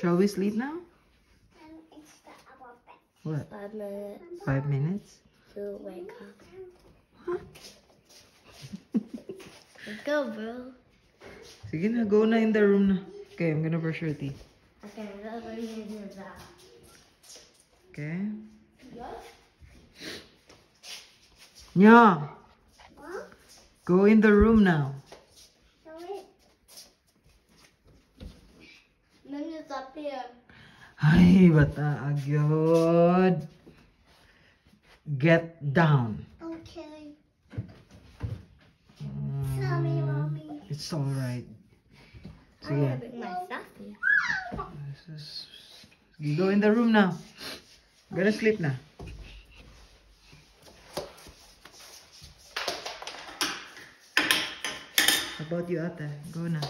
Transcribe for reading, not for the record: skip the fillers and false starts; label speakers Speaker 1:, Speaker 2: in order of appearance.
Speaker 1: Shall we sleep now? What?
Speaker 2: 5 minutes
Speaker 1: 5 minutes?
Speaker 2: to wake up.
Speaker 1: Huh?
Speaker 2: Let's go, bro.
Speaker 1: Sige na, go na in the room na. Okay, I'm gonna brush your teeth.
Speaker 2: Okay, let's do that.
Speaker 1: Okay? Nya! Go in the room now.
Speaker 2: Then it's up here.
Speaker 1: Ay, bata agyod. Get down.
Speaker 2: Okay. Sorry, mommy.
Speaker 1: It's alright.
Speaker 2: I
Speaker 1: Sige.
Speaker 2: want to bring my stuffy.
Speaker 1: You go in the room now. Gonna sleep na. How about you, ate? Go na.